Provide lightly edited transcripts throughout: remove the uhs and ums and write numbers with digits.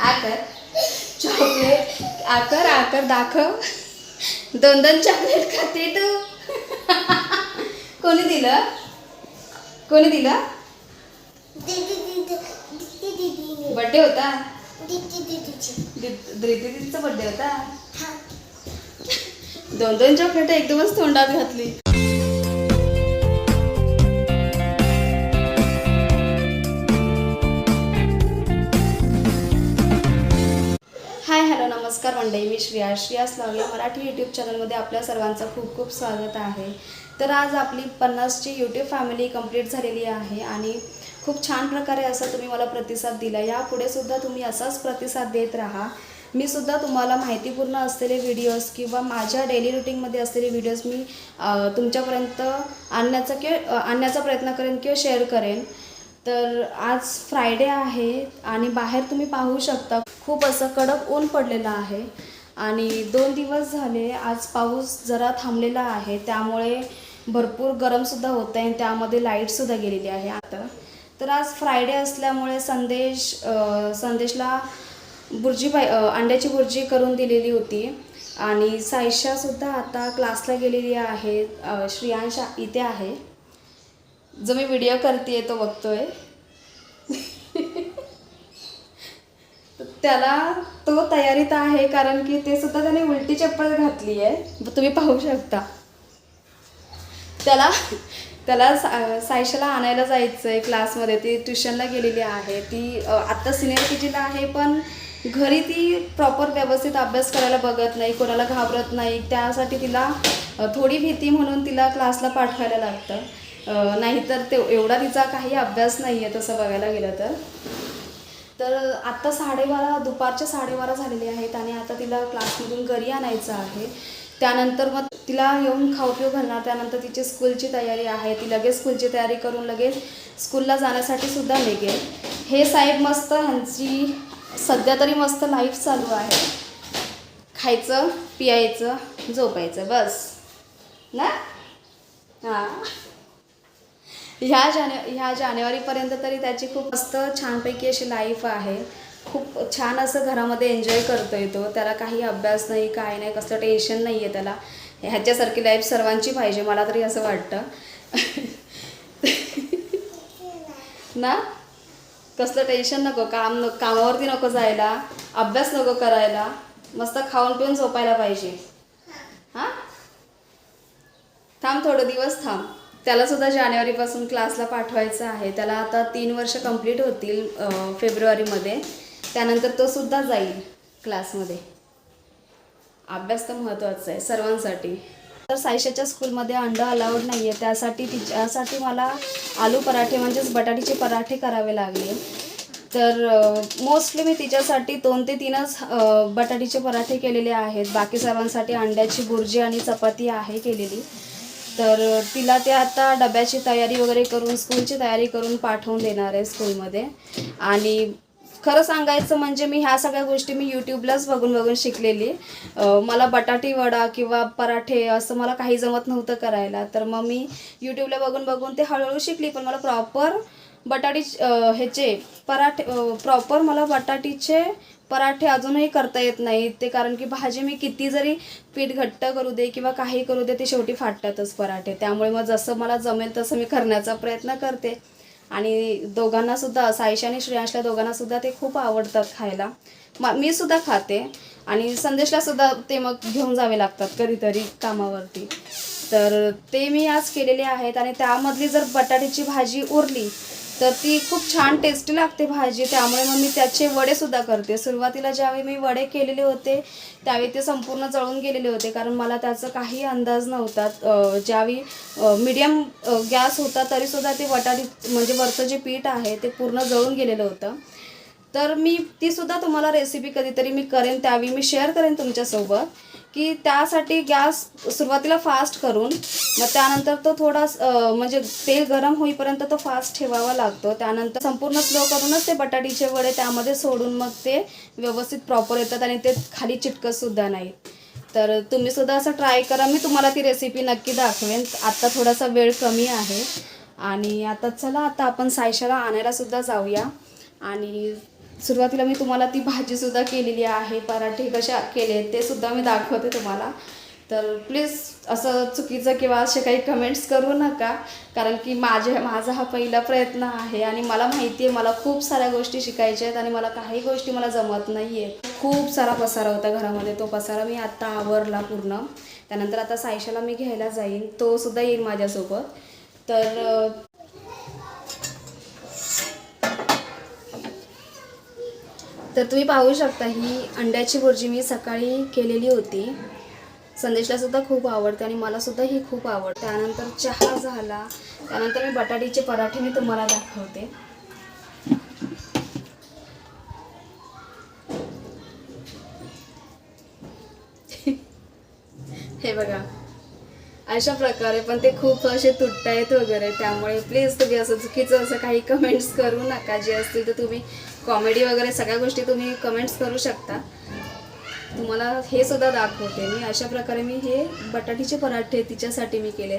आकर चॉकलेट आकर आकर दाखव. दोन दोन चॉकलेट खाते तू. कोणी दिलं? कोणी दिलं? बर्थडे होता. दीदीचा बर्थडे होता. दोन दोन चॉकलेट एकदमच तोंडात घातली. हाय हॅलो नमस्कार मंडळी, मी श्रेयास लावले मराठी यूट्यूब चॅनलमध्ये आपल्या सर्वांचं खूप खूप स्वागत आहे. तर आज आपली 50ची यूट्यूब फॅमिली कंप्लीट झालेली आहे आणि खूप छान प्रकारे असं तुम्ही मला प्रतिसाद दिला. यापुढे सुद्धा तुम्ही असाच प्रतिसाद देत राहा. मी सुद्धा तुम्हाला माहितीपूर्ण असलेले व्हिडिओज किंवा माझ्या डेली रुटीनमध्ये असलेले व्हिडिओज मी तुमच्यापर्यंत आणण्याचा प्रयत्न करेन किंवा शेअर करेन. तर आज फ्रायडे आहे आणि बाहेर तुम्ही पाहू शकता खूप असं कडक ऊन पडलेलं आहे आणि 2 दिवस झाले आज पाऊस जरा थांबलेला आहे, त्यामुळे भरपूर गरमसुद्धा होतं आहे आणि त्यामध्ये लाईटसुद्धा गेलेली आहे आता. तर आज फ्रायडे असल्यामुळे संदेशला अंड्याची भुर्जी करून दिलेली होती आणि सायशासुद्धा आता क्लासला गेलेली आहे. श्रेयांश इथे आहे, जो मी व्हिडिओ करते तो बघतोय. त्याला तो तयारीत आहे कारण की ते सुद्धा त्याने उलटी चप्पल घातली आहे, तुम्ही पाहू शकता. त्याला सायशाला आणायला जायचं आहे क्लासमध्ये. ती ट्युशनला गेलेली आहे. ती आत्ता सिनियर केजीला आहे, पण घरी ती प्रॉपर व्यवस्थित अभ्यास करायला बघत नाही, कोणाला घाबरत नाही. त्यासाठी तिला थोडी भीती म्हणून तिला क्लासला पाठवायला लागतं. नाहीतर एवढा तिचा काही अभ्यास नाही आहे तसं बघायला गेलं तर आत्ता दुपारच्या 12:30 झालेले आहेत आणि आता तिला क्लासमधून घरी आणायचं आहे. त्यानंतर मग तिला येऊन खाऊ पिऊ घालणार. त्यानंतर तिची स्कूलची तयारी आहे. ती लगेच स्कूलची तयारी करून लगेच स्कूलला जाण्यासाठी सुद्धा निघेल. हे साहेब मस्त, ह्यांची सध्या तरी मस्त लाईफ चालू आहे. खायचं, पियायचं, झोपायचं, बस ना. हां, ह्या जानेवारीपर्यंत तरी त्याची खूप मस्त छानपैकी अशी लाईफ आहे. खूप छान असं घरामध्ये एन्जॉय करतो आहे तो. त्याला काही अभ्यास नाही, काय नाही, कसलं टेन्शन नाही आहे त्याला. ह्याच्यासारखी लाईफ सर्वांची पाहिजे, मला तरी असं वाटतं ना. कसलं टेन्शन नको, कामावरती नको जायला, अभ्यास नको करायला, मस्त खाऊन पिऊन झोपायला पाहिजे. हां, थांब थोडं दिवस थांब. त्यालासुद्धा जानेवारीपासून क्लासला पाठवायचं आहे. त्याला आता 3 वर्ष कंप्लीट होतील फेब्रुवारीमध्ये. त्यानंतर तो सुद्धा जाईल क्लासमध्ये. अभ्यास तर महत्त्वाचा आहे सर्वांसाठी. तर सायशाच्या स्कूलमध्ये अंडं अलाउड नाही आहे, तिच्यासाठी मला आलू पराठे म्हणजेच बटाट्याचे पराठे करावे लागले. तर मोस्टली मी तिच्यासाठी 2 ते 3च बटाट्याचे पराठे केलेले आहेत. बाकी सर्वांसाठी अंड्याची भुर्जी आणि चपाती आहे केलेली. तर तिला ते आता डब्याची तयारी वगैरे करून स्कूलची तयारी करून पाठवून देणार आहे स्कूलमध्ये. आणि खरं सांगायचं म्हणजे मी ह्या सगळ्या गोष्टी यूट्यूबलाच बघून शिकलेली. मला बटाटी वडा किंवा पराठे असं मला काही जमत नव्हतं करायला. तर मग मी यूट्यूबला बघून ते हळूहळू शिकली. पण मला प्रॉपर मला बटाटीचे पराठे अजूनही करता येत नाहीत. ते कारण की भाजी मी किती जरी पीठ घट्ट करू दे किंवा काही करू दे, ते शेवटी फाटतातच पराठे. त्यामुळे मग जसं मला जमेल तसं मी करण्याचा प्रयत्न करते. आणि दोघांनासुद्धा, सायशा आणि श्रेयांशला दोघांनासुद्धा ते खूप आवडतात खायला. मी सुद्धा खाते आणि संदेशलासुद्धा ते मग घेऊन जावे लागतात कधीतरी कामावरती. तर ते मी आज केलेले आहेत. आणि त्यामधली जर बटाट्याची भाजी उरली तर ती खूप छान टेस्टी लागते भाजी. त्यामुळे मग मी त्याचे वडेसुद्धा करते. सुरुवातीला ज्यावेळी मी वडे केलेले होते त्यावेळी ते संपूर्ण जळून गेलेले होते, कारण मला त्याचा काही अंदाज नव्हता. ज्यावेळी मीडियम गॅस होता तरीसुद्धा ते म्हणजे वरचं जे पीठ आहे ते पूर्ण जळून गेलेलं होतं. तर मी तीसुद्धा तुम्हाला रेसिपी कधीतरी मी करेन, त्यावेळी मी शेअर करेन तुमच्यासोबत. की त्यासाठी गॅस सुरुवातीला फास्ट करून मग त्यानंतर तो थोडा म्हणजे तेल गरम होईपर्यंत तो फास्ट ठेवावा लागतो. त्यानंतर संपूर्ण स्लो करूनच ते बटाट्याचे वडे त्यामध्ये सोडून मग ते व्यवस्थित प्रॉपर येतात आणि ते खाली चिटकतसुद्धा नाही. तर तुम्हीसुद्धा असं ट्राय करा. मी तुम्हाला ती रेसिपी नक्की दाखवेन. आत्ता थोडासा वेळ कमी आहे आणि आता चला आता आपण सायशाला आणायलासुद्धा जाऊया. आणि सुरुवातीला मी तुम्हाला ती भाजीसुद्धा केलेली आहे, पराठे कशा केले ते सुद्धा मी दाखवते तुम्हाला. तर प्लीज असं चुकीचं किंवा असे काही कमेंट्स करू नका, कारण की माझा हा पहिला प्रयत्न आहे आणि मला माहिती आहे मला खूप साऱ्या गोष्टी शिकायच्या आहेत आणि मला काही गोष्टी मला जमत नाही आहेत. खूप सारा पसारा होता घरामध्ये, तो पसारा मी आत्ता आवरला पूर्ण. त्यानंतर आता सायशाला मी घ्यायला जाईन, तो सुद्धा येईल माझ्यासोबत. तर तुम्ही पाहू शकता ही अंड्याची भुर्जी मी सकाळी केलेली होती. संदेशला सुद्धा खूप आवडते आणि मला सुद्धा ही खूप आवडते. त्यानंतर चहा झाला, त्यानंतर मी बटाट्याचे पराठे मी तुम्हाला दाखवते. हे बघा अशा प्रकारे, पण ते खूप असे तुटतायत वगैरे, त्यामुळे प्लीज तुम्ही असं चुकीचं असं काही कमेंट्स करू नका. जे असतील तर तुम्ही कॉमेडी वगैरे सगळ्या गोष्टी तुम्ही कमेंट्स करू शकता. तुम्हाला हे सुद्धा दाखवते मी. अशा प्रकारे मी हे बटाट्याचे पराठे तिच्यासाठी मी केले.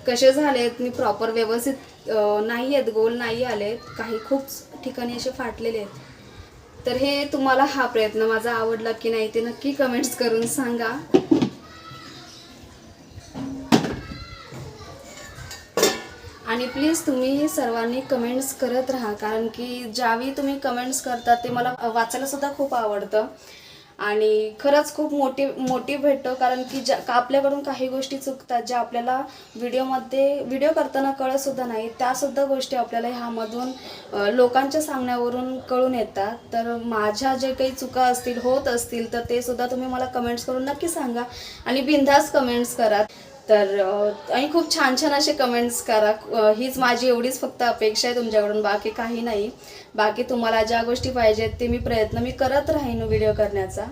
कसे झालेत मी प्रॉपर व्यवस्थित नाही आहेत, गोल नाही आलेत, काही खूप ठिकाणी असे फाटलेले आहेत. तर हे तुम्हाला हा प्रयत्न माझा आवडला की नाही ते नक्की कमेंट्स करून सांगा. आणि प्लीज तुम्ही सर्वांनी कमेंट्स करत राहा, कारण की ज्यावेळी तुम्ही कमेंट्स करता ते मला वाचायला सुद्धा खूप आवडतं आणि खरंच खूप मोटिव्ह भेटतो. कारण की आपल्याकडून काही गोष्टी चुकतात ज्या आपल्याला व्हिडिओ करताना कळतसुद्धा नाही, त्यासुद्धा गोष्टी आपल्याला ह्यामधून लोकांच्या सांगण्यावरून कळून येतात. तर माझ्या जे काही चुका असतील होत असतील तर ते सुद्धा तुम्ही मला कमेंट्स करून नक्की सांगा आणि बिनधास्त कमेंट्स करा. तर आणि खूप छान छान असे कमेंट्स करा. हीच माझी एवढीच फक्त अपेक्षा आहे तुमच्याकडून, बाकी काही नाही. बाकी तुम्हाला ज्या गोष्टी पाहिजेत ते मी करत राहीन व्हिडिओ करण्याचा.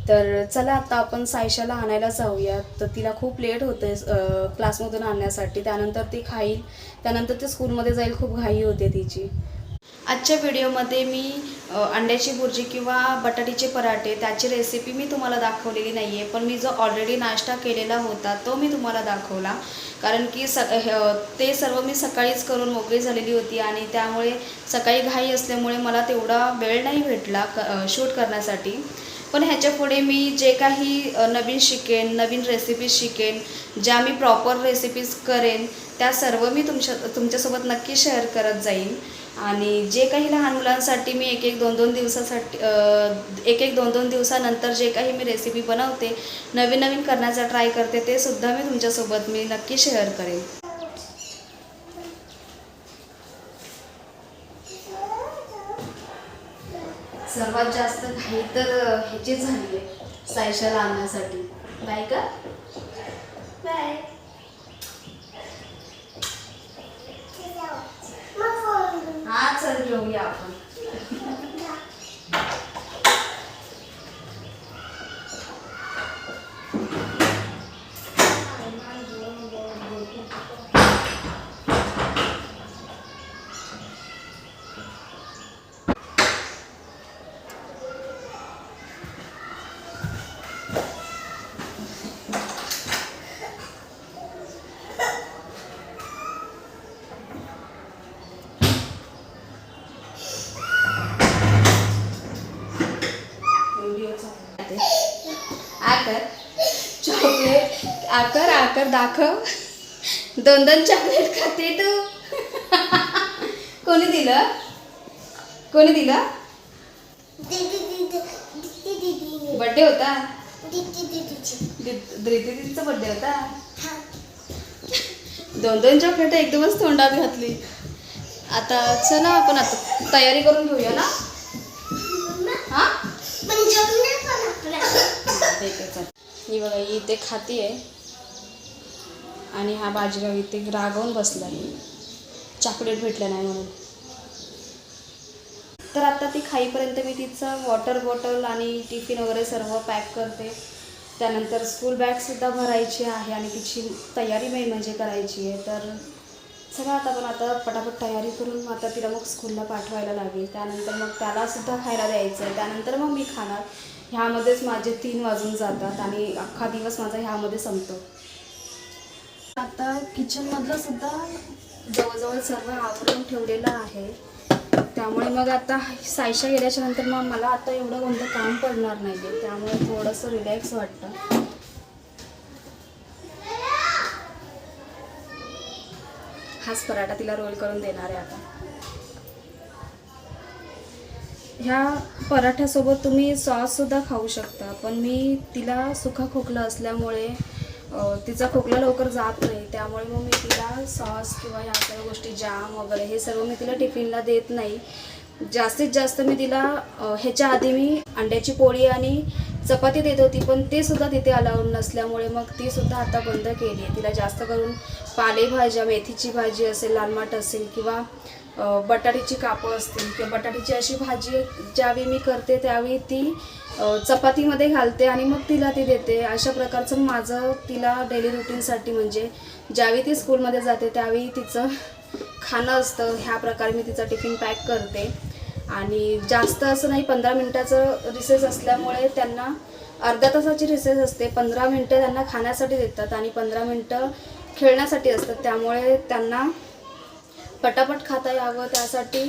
तर चला आता आपण सायशाला आणायला जाऊया. तर तिला खूप लेट होते क्लासमधून आणण्यासाठी. त्यानंतर ती खाईल, त्यानंतर ती स्कूलमध्ये जाईल, खूप घाई होते तिची. आजच्या व्हिडिओमध्ये मी अंड्याची भुर्जी किंवा बटाट्याचे पराठे त्याची रेसिपी मी तुम्हाला दाखवलेली नाही आहे, पण मी जो ऑलरेडी नाश्ता केलेला होता तो मी तुम्हाला दाखवला. कारण की ते सर्व मी सकाळीच करून मोकळी झालेली होती आणि त्यामुळे सकाळी घाई असल्यामुळे मला तेवढा वेळ नाही भेटला शूट करण्यासाठी. पण ह्याच्या पुढे मी जे काही नवीन रेसिपीज शिकेन, ज्या मी प्रॉपर रेसिपीज करेन त्या सर्व मी तुमच्यासोबत नक्की शेअर करत जाईन. आणि जे काही लहान मुलांसाठी मी एक एक दोन दोन दिवसानंतर जे काही मी रेसिपी बनवते, नवीन करण्याचा ट्राय करते, ते सुद्धा मी तुमच्यासोबत नक्की शेअर करेन. सर्वात जास्त घाई तर ह्याची झाली आहे सायशाला आणण्यासाठी. बाय का बाय. हा चल घेऊया आपण. आकर दाखव. 2 चॉकलेट खाते तू. कोणी दिलं? बर्थडे होता? दीदीचा बर्थडे होता. 2 चॉकलेट एकदमच तोंडात घातली. आता चला आपण आता तयारी करून घेऊया ना. हा ही बघा इथे खाती आहे आणि हा बाजीराव इथे रागवून बसला चॉकलेट भेटलं नाही म्हणून. तर आता ती खाईपर्यंत मी तिचं वॉटर बॉटल आणि टिफिन वगैरे सर्व पॅक करते. त्यानंतर स्कूल बॅगसुद्धा भरायची आहे आणि तिची तयारी मेन म्हणजे करायची आहे. तर चला आता पटापट तयारी करून आता तिला मग स्कूलला पाठवायला लागेल. त्यानंतर मग त्यालासुद्धा खायला द्यायचं आहे. त्यानंतर मग मी खाणार. ह्यामध्येच माझे 3 वाजून जातात आणि अख्खा दिवस माझा ह्यामध्ये संपतो. आता किचनमधलं सुद्धा जवळजवळ सर्व आवरून ठेवलेलं आहे. त्यामुळे मग आता सायशा गेल्याच्या नंतर मग मला आता एवढं कोणतं काम पडणार नाही आहे, त्यामुळे थोडंसं रिलॅक्स वाटतं. हाच पराठा तिला रोल करून देणार आहे आता. ह्या पराठ्यासोबत तुम्ही सॉससुद्धा खाऊ शकता, पण मी तिला सुका खोकला असल्यामुळे तिचा खोकला लवकर जात नाही, त्यामुळे मग मी तिला सॉस किंवा ह्या सर्व गोष्टी जाम वगैरे हे सर्व मी तिला टिफिनला देत नाही. जास्तीत जास्त मी तिला ह्याच्या आधी मी अंड्याची पोळी आणि चपाती देत होती, पण ते सुद्धा तिथे अलाउड नसल्यामुळे मग ती सुद्धा आता बंद केली आहे. तिला जास्त करून पालेभाज्या, मेथीची भाजी असेल, लाल माठ असेल किंवा बटाट्याची कापं असतील किंवा बटाट्याची अशी भाजी ज्यावेळी मी करते त्यावेळी ती चपातीमध्ये घालते आणि मग तिला ती देते. अशा प्रकारचं माझं तिला डेली रुटीनसाठी म्हणजे ज्यावेळी ती स्कूलमध्ये जाते त्यावेळी तिचं खाणं असतं. ह्या प्रकारे मी तिचा टिफिन पॅक करते. आणि जास्त असं नाही, 15 मिनटाचं रिसेस असल्यामुळे त्यांना अर्ध्या तासाची रिसेस असते. 15 मिनटं त्यांना खाण्यासाठी देतात आणि 15 मिनटं खेळण्यासाठी असतात, त्यामुळे त्यांना पटापट खाता यावं त्यासाठी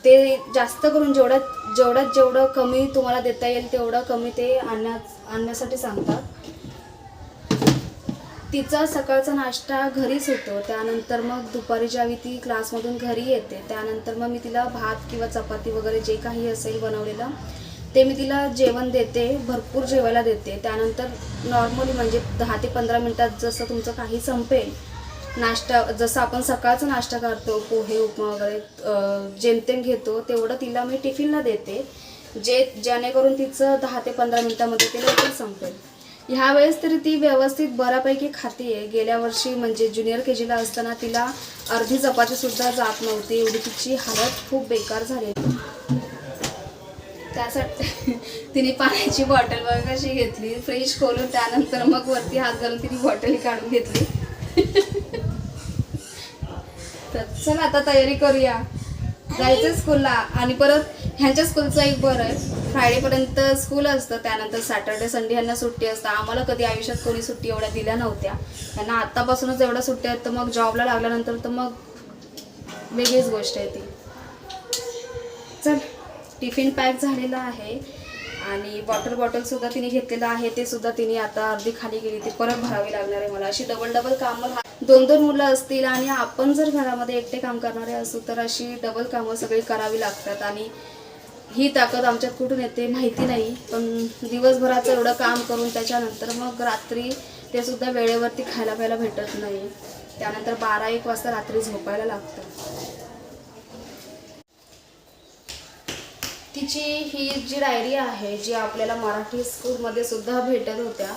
ते जास्त करून जेवढं कमी तुम्हाला देता येईल तेवढं कमी ते आणण्यासाठी सांगतात. तिचा सकाळचा नाश्ता घरीच होतो. त्यानंतर मग दुपारी ज्यावेळी ती क्लासमधून घरी येते त्यानंतर मग मी तिला भात किंवा चपाती वगैरे जे काही असेल बनवलेलं ते मी तिला जेवण देते, भरपूर जेवायला देते. त्यानंतर नॉर्मली म्हणजे 10 ते 15 मिनटात जसं तुमचं काही संपेल नाश्ता, जसं आपण सकाळचा नाश्ता करतो पोहे उपमा वगैरे जेमतेम घेतो तेवढं तिला मी टिफिनला देते, जेणेकरून तिचं 10 ते 15 मिनटामध्ये ते लवकर संपेल. ह्यावेळेस तरी ती व्यवस्थित बऱ्यापैकी खाते आहे. गेल्या वर्षी म्हणजे ज्युनियर KGला असताना तिला अर्धी चपातीसुद्धा जात नव्हती, एवढी तिची हालत खूप बेकार झाली. त्यासाठी तिने पाण्याची बॉटल वगैरे कशी घेतली, फ्रीज खोलून त्यानंतर मग वरती हात घालून तिने बॉटल काढून घेतली. तर चल आता तयारी करूया, जायचं स्कूलला. आणि परत ह्यांच्या स्कूलचं एक बरं आहे, फ्रायडेपर्यंत स्कूल असतं, त्यानंतर सॅटर्डे संडे ह्यांना सुट्टी असतं. आम्हाला कधी आयुष्यात कोणी सुट्टी एवढ्या दिल्या नव्हत्या, त्यांना आत्तापासूनच एवढ्या सुट्ट्या आहेत. तर मग जॉबला लागल्यानंतर तर मग वेगळीच गोष्ट आहे ती. चल, टिफिन पॅक झालेला आहे आणि बॉटलसुद्धा तिने घेतलेलं आहे, ते सुद्धा तिने आता अर्धी खाली गेली, ती परत भरावी लागणार आहे मला. अशी डबल कामं, 2 मुलं असतील आणि आपण जर घरामध्ये एकटे काम करणारे असू तर अशी डबल कामं सगळी करावी लागतात. आणि ही ताकद आमच्यात कुठून येते माहिती नाही, पण दिवसभराचं एवढं काम करून त्याच्यानंतर मग रात्री ते सुद्धा वेळेवरती खायला प्यायला भेटत नाही. त्यानंतर 12-1 वाजता रात्री झोपायला लागतं. तिची ही जी डायरी आहे जी आपल्याला मराठी स्कूलमध्ये सुद्धा भेटत होत्या,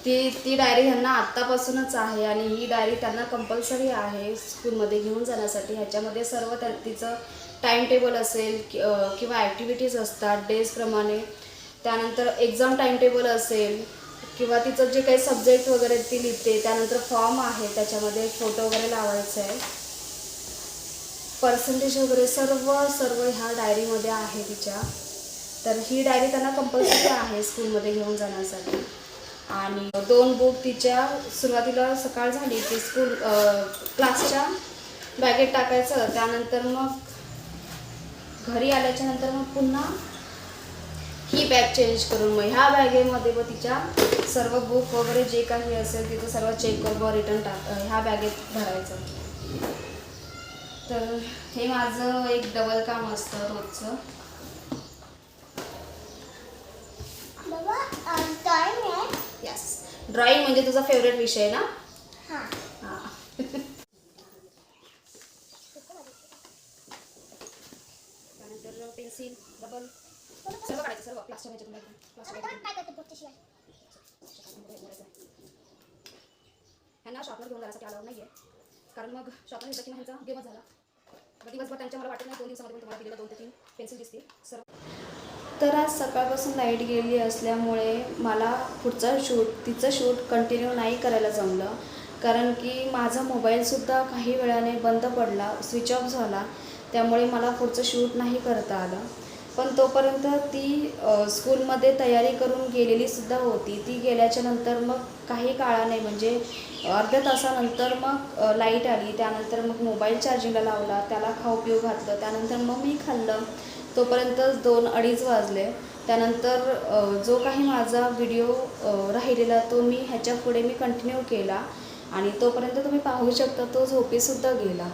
ती डायरी ह्यांना आत्तापासूनच आहे आणि ही डायरी त्यांना कंपल्सरी आहे स्कूलमध्ये घेऊन जाण्यासाठी. ह्याच्यामध्ये सर्व तिचं टाईम टेबल असेल किंवा ॲक्टिव्हिटीज असतात डेजप्रमाणे, त्यानंतर एक्झाम टाईम टेबल असेल किंवा तिचं जे काही सब्जेक्ट वगैरे ती लिहिते, त्यानंतर फॉर्म आहे त्याच्यामध्ये फोटो वगैरे लावायचा आहे, पर्सेंटेज वगैरे सर्व ह्या डायरीमध्ये आहे तिच्या. तर ही डायरी त्यांना कंपल्सरी आहे स्कूलमध्ये घेऊन जाण्यासाठी. आणि 2 बुक तिच्या सुरुवातीला सकाळ झाली की स्कूल क्लासच्या बॅगेत टाकायचं, त्यानंतर मग घरी आल्याच्या नंतर मग पुन्हा ही बॅग चेंज करून मग ह्या बॅगेमध्ये व तिच्या सर्व बुक वगैरे जे काही असेल तिथं सर्व चेक करून रिटर्न ह्या बॅगेत भरायचं. तर हे माझं एक डबल काम असतं रोजचं. यस, ड्रॉइंग म्हणजे तुझा फेवरेट विषय ना? हां. त्यानंतर पेन्सिल, रबर सर्व काढायचं, सर्व प्लास्टर ह्यांना शॉपनर घेऊन जाण्यासाठी अलाउड नाही आहे, कारण मग शॉपनर घेतलं की ह्यांचा गेमच झाला. दिवसभर त्यांच्या मला वाटत नाही 2 दिवसामध्ये तुम्हाला दिलेलं 2 ते 3 पेन्सिल दिसतील सर्व. तर आज सकाळपासून लाईट गेली असल्यामुळे मला तिचं शूट कंटिन्यू नाही करायला जमलं, कारण की माझा मोबाईलसुद्धा काही वेळाने बंद पडला, स्विच ऑफ झाला, त्यामुळे मला पुढचं शूट नाही करता आलं. पण तोपर्यंत ती स्कूलमध्ये तयारी करून गेलेली सुद्धा होती. ती गेल्याच्या नंतर मग काही काळाने म्हणजे अर्ध्या तासानंतर मग लाईट आली. त्यानंतर मग मोबाईल चार्जिंगला लावला, त्याला खाऊ पिऊ घातलं, त्यानंतर मग मी खाल्लं. तोपर्यंत 2-2:30 वाजले. त्यानंतर जो काही माझा व्हिडिओ राहिलेला तो मी ह्याच्या पुढे मी कंटिन्यू केला आणि तोपर्यंत तुम्ही पाहू शकता तो झोपेसुद्धा गेला.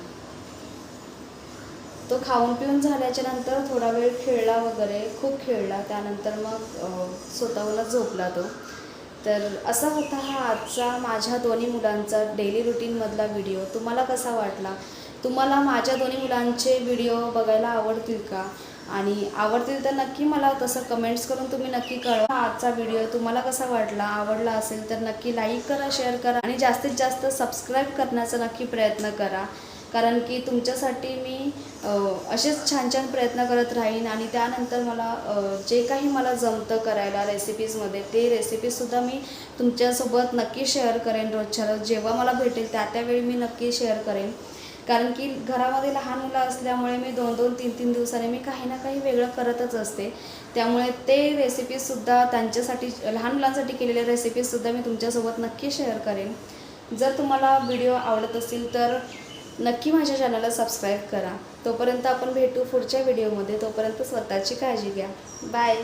तो खाऊन पिऊन झाल्याच्या नंतर थोडा वेळ खेळला वगैरे, खूप खेळला. त्यानंतर मग स्वतःहूनच झोपला तो. तर असा होता हा आजचा माझ्या दोन्ही मुलांचा डेली रुटीनमधला व्हिडिओ. तुम्हाला कसा वाटला? तुम्हाला माझ्या दोन्ही मुलांचे व्हिडिओ बघायला आवडतील का? आणि आवडतील तर नक्की मला तसं कमेंट्स करून तुम्ही नक्की कळवा. आजचा व्हिडिओ तुम्हाला कसा वाटला? आवडला असेल तर नक्की लाईक करा, शेअर करा आणि जास्तीत जास्त सबस्क्राईब करण्याचा नक्की प्रयत्न करा. कारण की तुमच्यासाठी मी असेच छान छान प्रयत्न करत राहीन आणि त्यानंतर मला जे काही मला जमतं करायला रेसिपीजमध्ये ते रेसिपीजसुद्धा मी तुमच्यासोबत नक्की शेअर करेन. रोजच्या रोज जेव्हा मला भेटेल त्यावेळी मी नक्की शेअर करेन. कारण की घरामध्ये लहान मुलं असल्यामुळे मी 2-2, 3-3 दिवसाने मी काही ना काही वेगळं करतच असते. त्यामुळे ते रेसिपीजसुद्धा त्यांच्यासाठी लहान मुलांसाठी केलेल्या रेसिपीजसुद्धा मी तुमच्यासोबत नक्की शेअर करेन. जर तुम्हाला व्हिडिओ आवडत असेल तर नक्की माझ्या चॅनलला सबस्क्राईब करा. तोपर्यंत आपण भेटू पुढच्या व्हिडिओमध्ये. तोपर्यंत स्वतःची काळजी घ्या. बाय.